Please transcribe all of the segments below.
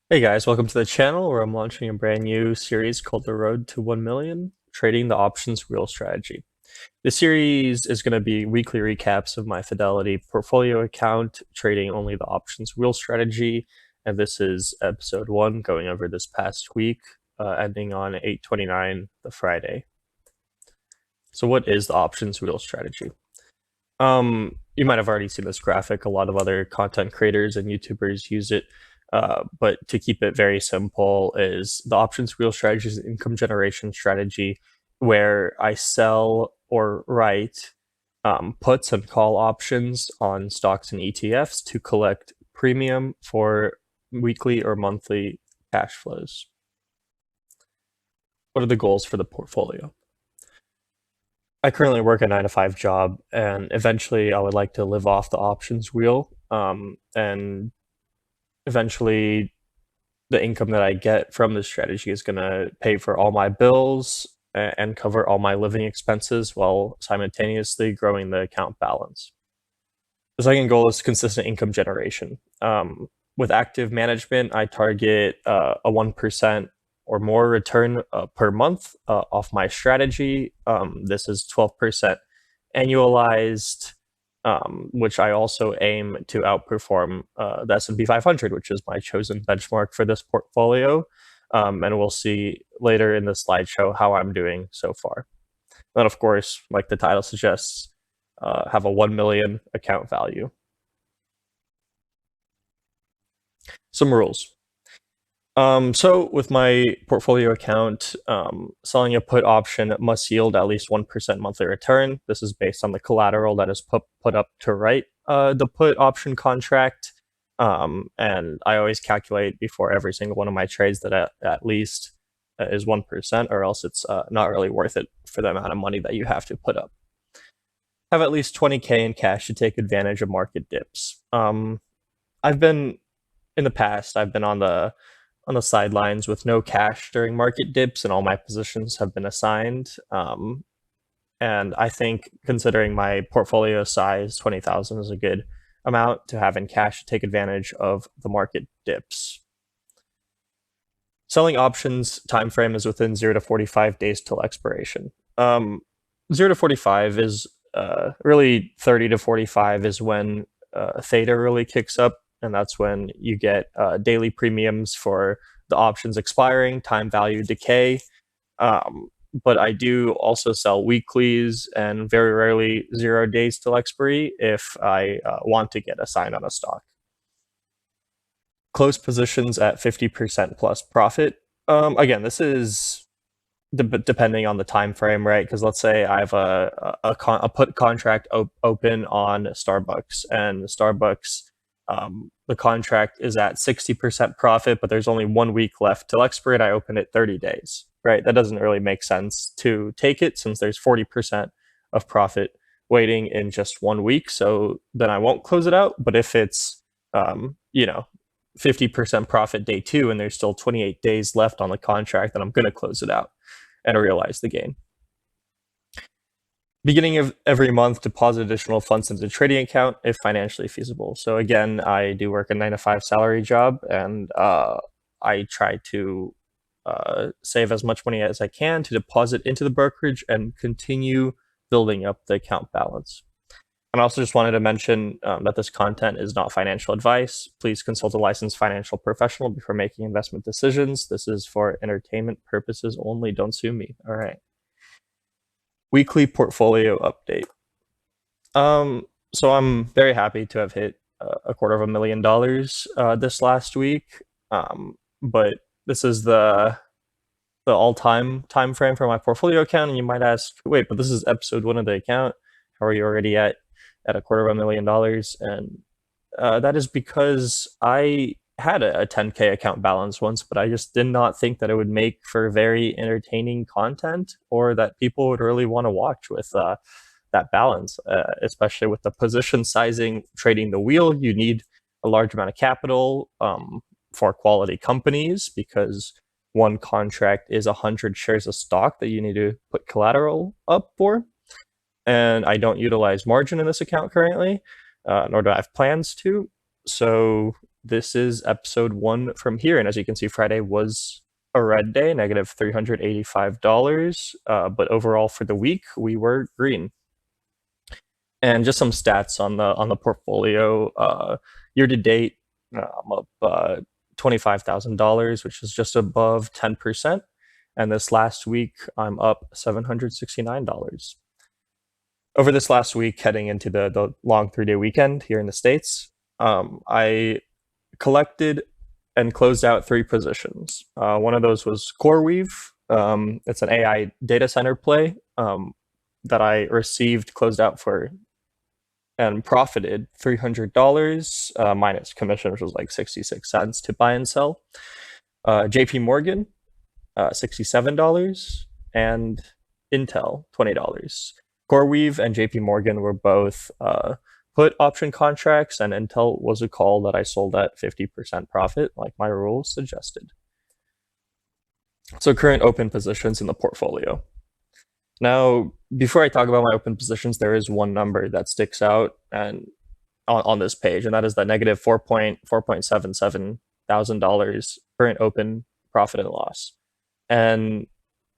Hey guys, welcome to the channel where I'm launching a brand new series called The Road to 1 Million, Trading the Options Wheel Strategy. This series is going to be weekly recaps of my Fidelity portfolio account, trading only the options wheel strategy, and this is episode 1 going over this past week, ending on 8/29, the Friday. So what is the options wheel strategy? You might have already seen this graphic. A lot of other content creators and YouTubers use it. But to keep it very simple, is the options wheel strategy is an income generation strategy where I sell or write puts and call options on stocks and ETFs to collect premium for weekly or monthly cash flows. What are the goals for the portfolio? I currently work a 9 to 5 job, and eventually I would like to live off the options wheel. And eventually, the income that I get from this strategy is going to pay for all my bills and cover all my living expenses while simultaneously growing the account balance. The second goal is consistent income generation. With active management, I target a 1% or more return per month off my strategy. This is 12% annualized, which I also aim to outperform the S&P 500, which is my chosen benchmark for this portfolio. And we'll see later in the slideshow how I'm doing so far. Then, of course, like the title suggests, have a 1 million account value. Some rules. So with my portfolio account, selling a put option must yield at least 1% monthly return. This is based on the collateral that is put up to write the put option contract. And I always calculate before every single one of my trades that at least is 1%, or else it's not really worth it for the amount of money that you have to put up. Have at least 20K in cash to take advantage of market dips. I've been in the past, I've been on the sidelines with no cash during market dips, and all my positions have been assigned. And I think, considering my portfolio size, 20,000 is a good amount to have in cash to take advantage of the market dips. Selling options time frame is within 0 to 45 days till expiration. 0 to 45 is really 30 to 45 is when theta really kicks up, and that's when you get daily premiums for the options expiring, time value decay. But I do also sell weeklies and very rarely 0 days till expiry if I want to get a sign on a stock. Close positions at 50% plus profit. Again, this is depending on the time frame, right? Because let's say I have a put contract open on Starbucks, and Starbucks, the contract is at 60% profit, but there's only 1 week left till expiry, and I open it 30 days, right? That doesn't really make sense to take it since there's 40% of profit waiting in just 1 week. So then I won't close it out. But if it's, you know, 50% profit day 2 and there's still 28 days left on the contract, then I'm going to close it out and realize the gain. Beginning of every month, deposit additional funds into the trading account if financially feasible. So again, I do work a 9 to 5 salary job, and I try to save as much money as I can to deposit into the brokerage and continue building up the account balance. And I also just wanted to mention that this content is not financial advice. Please consult a licensed financial professional before making investment decisions. This is for entertainment purposes only. Don't sue me. All right. Weekly portfolio update. So I'm very happy to have hit $250,000 this last week. But this is the all-time time frame for my portfolio account, and you might ask, wait, but this is episode 1 of the account. How are you already at $250,000? And that is because I had a 10K account balance once, but I just did not think that it would make for very entertaining content, or that people would really want to watch with that balance, especially with the position sizing. Trading the wheel, you need a large amount of capital for quality companies, because one contract is 100 shares of stock that you need to put collateral up for. And I don't utilize margin in this account currently, nor do I have plans to. So this is episode 1 from here. And as you can see, Friday was a red day, negative $385. But overall for the week, we were green. And just some stats on the portfolio. Year to date, I'm up $25,000, which is just above 10%. And this last week, I'm up $769. Over this last week, heading into the long 3-day weekend here in the States, I collected and closed out 3 positions. One of those was CoreWeave. It's an AI data center play that I received, closed out for, and profited $300 minus commission, which was like 66 cents to buy and sell. JP Morgan, $67, and Intel, $20. CoreWeave and JP Morgan were both put option contracts, and Intel was a call that I sold at 50% profit, like my rules suggested. So current open positions in the portfolio. Now, before I talk about my open positions, there is one number that sticks out and on this page, and that is the negative $4.77 thousand current open profit and loss. And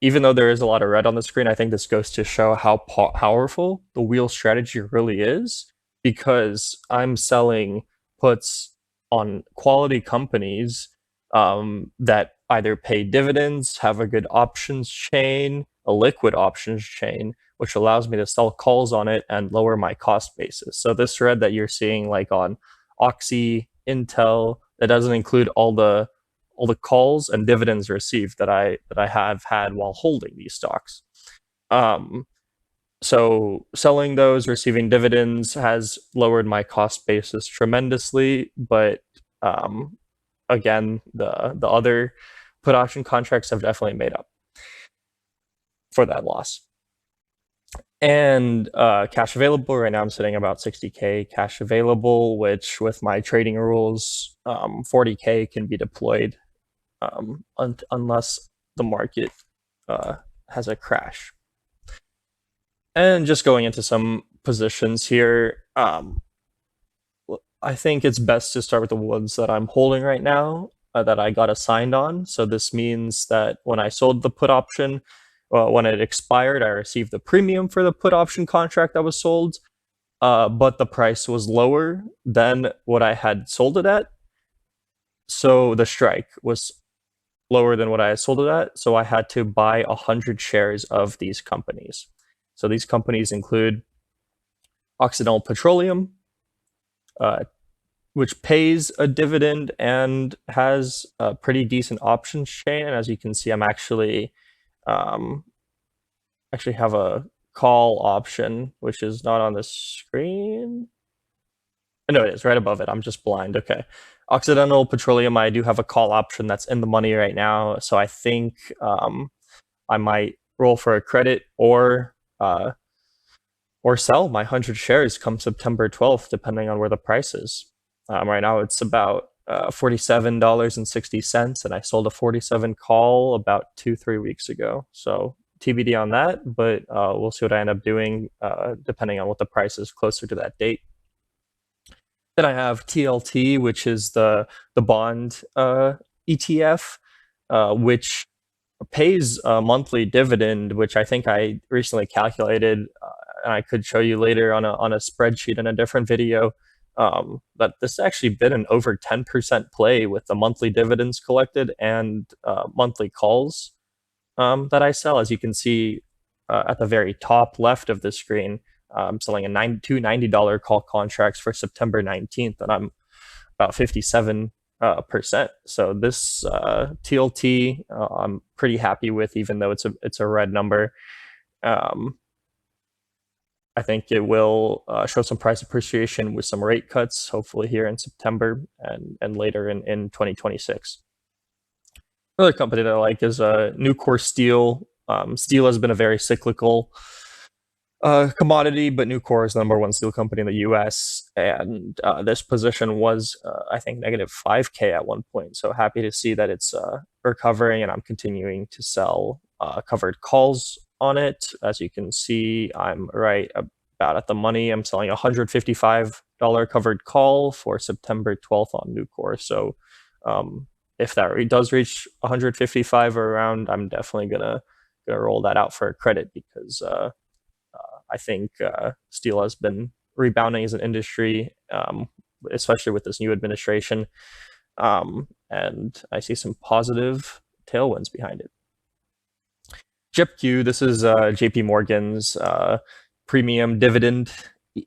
even though there is a lot of red on the screen, I think this goes to show how powerful the wheel strategy really is, because I'm selling puts on quality companies that either pay dividends, have a good options chain, a liquid options chain, which allows me to sell calls on it and lower my cost basis. So this red that you're seeing, like on Oxy, Intel, that doesn't include all the calls and dividends received that I have had while holding these stocks. So selling those, receiving dividends has lowered my cost basis tremendously, but again, the other put option contracts have definitely made up for that loss. And cash available, right now I'm sitting about 60K cash available, which with my trading rules, 40K can be deployed unless the market has a crash. And just going into some positions here, I think it's best to start with the ones that I'm holding right now that I got assigned on. So this means that when I sold the put option, when it expired, I received the premium for the put option contract that was sold, but the price was lower than what I had sold it at. So the strike was lower than what I had sold it at. So I had to buy 100 shares of these companies. So these companies include Occidental Petroleum, which pays a dividend and has a pretty decent options chain. And as you can see, I'm actually have a call option, which is not on the screen. No, it is right above it. I'm just blind. Okay. Occidental Petroleum, I do have a call option that's in the money right now. So I think I might roll for a credit or sell my 100 shares come September 12th, depending on where the price is. Right now it's about $47.60, and I sold a 47 call about 2-3 weeks ago. So TBD on that, but we'll see what I end up doing depending on what the price is closer to that date. Then I have TLT, which is the bond ETF, which pays a monthly dividend, which I think I recently calculated, and I could show you later on a spreadsheet in a different video. But this has actually been an over 10% play with the monthly dividends collected and monthly calls that I sell. As you can see at the very top left of the screen, I'm selling two $90 call contracts for September 19th, and I'm about 57%. So this TLT, I'm pretty happy with, even though it's a red number. I think it will show some price appreciation with some rate cuts, hopefully here in September and later in 2026. Another company that I like is Nucor Steel. Steel has been a very cyclical commodity, but Nucor is the number 1 steel company in the US, and this position was, I think, negative 5K at one point. So happy to see that it's recovering, and I'm continuing to sell covered calls on it. As you can see, I'm right about at the money. I'm selling $155 covered call for September 12th on Nucor. So if that does reach 155 or around, I'm definitely gonna roll that out for a credit because I think steel has been rebounding as an industry, especially with this new administration, and I see some positive tailwinds behind it. JIPQ, this is JP Morgan's premium dividend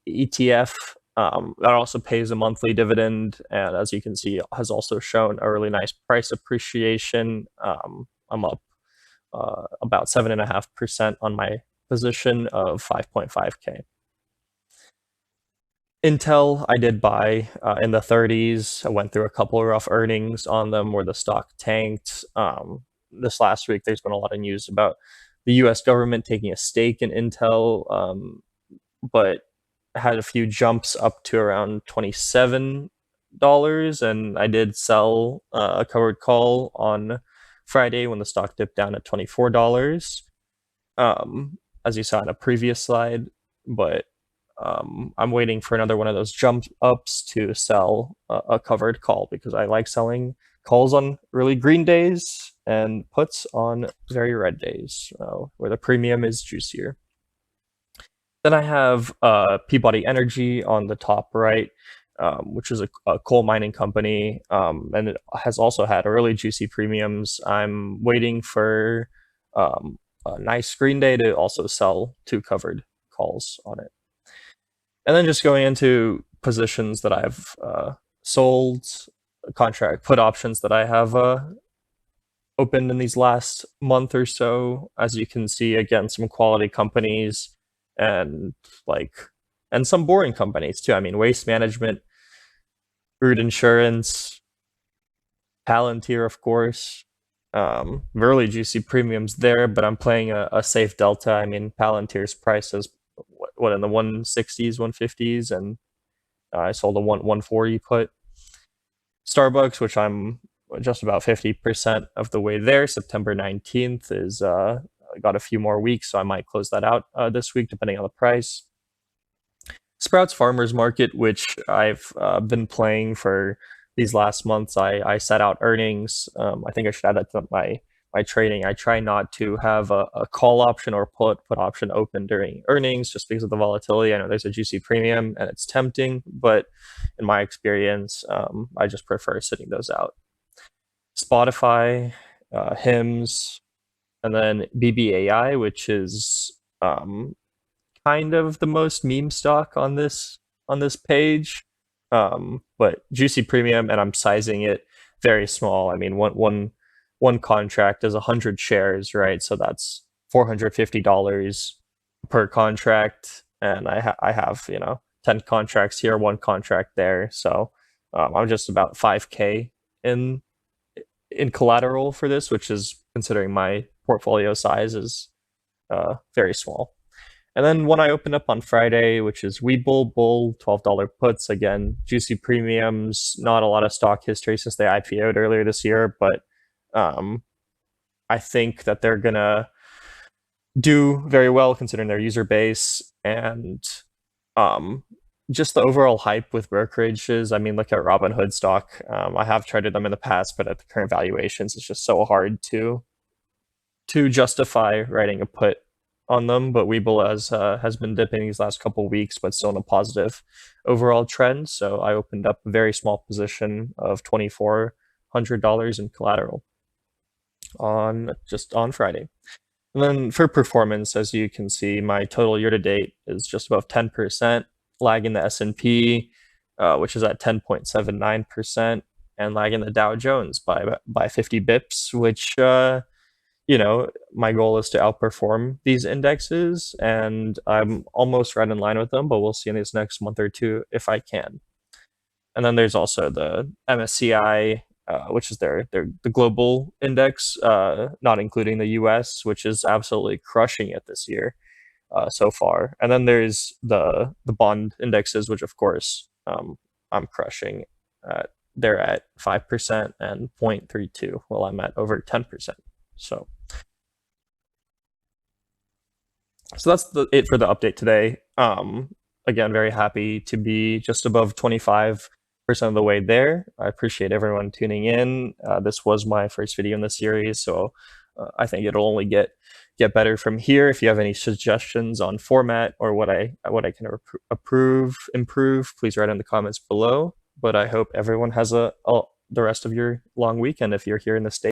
ETF. That also pays a monthly dividend, and as you can see, has also shown a really nice price appreciation. I'm up about 7.5% on my position of 5.5K. Intel, I did buy in the 30s. I went through a couple of rough earnings on them where the stock tanked. This last week, there's been a lot of news about the US government taking a stake in Intel, but had a few jumps up to around $27. And I did sell a covered call on Friday when the stock dipped down at $24, as you saw in a previous slide. But I'm waiting for another one of those jump ups to sell a covered call because I like selling calls on really green days and puts on very red days where the premium is juicier. Then I have Peabody Energy on the top right, which is a coal mining company, and it has also had really juicy premiums. I'm waiting for a nice green day to also sell 2 covered calls on it. And then just going into positions that I've sold, contract put options that I have opened in these last month or so. As you can see, again, some quality companies and some boring companies too. I mean, Waste Management, Root Insurance, Palantir, of course. Really juicy premiums there, but I'm playing a safe delta. I mean, Palantir's price is what in the 160s, 150s, and I sold a 140 put. Starbucks, which I'm just about 50% of the way there. September 19th is got a few more weeks, so I might close that out this week, depending on the price. Sprouts Farmers Market, which I've been playing for these last months. I set out earnings. I think I should add that to my trading. I try not to have a call option or put option open during earnings just because of the volatility. I know there's a juicy premium and it's tempting, but in my experience, I just prefer sitting those out. Spotify, HIMS, and then BBAI, which is kind of the most meme stock on this page, but juicy premium, and I'm sizing it very small. I mean, one contract is 100 shares, right? So that's $450 per contract, and I have 10 contracts here, 1 contract there. So I'm just about 5K in collateral for this, which is, considering my portfolio size, is very small. And then one I opened up on Friday, which is Webull Bull, $12 puts. Again, juicy premiums, not a lot of stock history since they IPO'd earlier this year, but I think that they're gonna do very well considering their user base and just the overall hype with brokerages. I mean, look at Robinhood stock. I have traded them in the past, but at the current valuations, it's just so hard to justify writing a put on them. But Webull has been dipping these last couple weeks, but still in a positive overall trend. So I opened up a very small position of $2,400 in collateral on Friday. And then for performance, as you can see, my total year to date is just above 10%, lagging the S&P, which is at 10.79%, and lagging the Dow Jones by 50 bips, which my goal is to outperform these indexes, and I'm almost right in line with them, but we'll see in this next month or two if I can. And then there's also the MSCI, which is the global index, not including the US, which is absolutely crushing it this year so far. And then there's the bond indexes, which of course I'm crushing. They're at 5% and 0.32, while I'm at over 10%. So that's it for the update today. again, very happy to be just above 25% of the way there. I appreciate everyone tuning in. This was my first video in the series, so I think it'll only get better from here. If you have any suggestions on format or what I can improve, please write in the comments below. But I hope everyone has the rest of your long weekend if you're here in the States.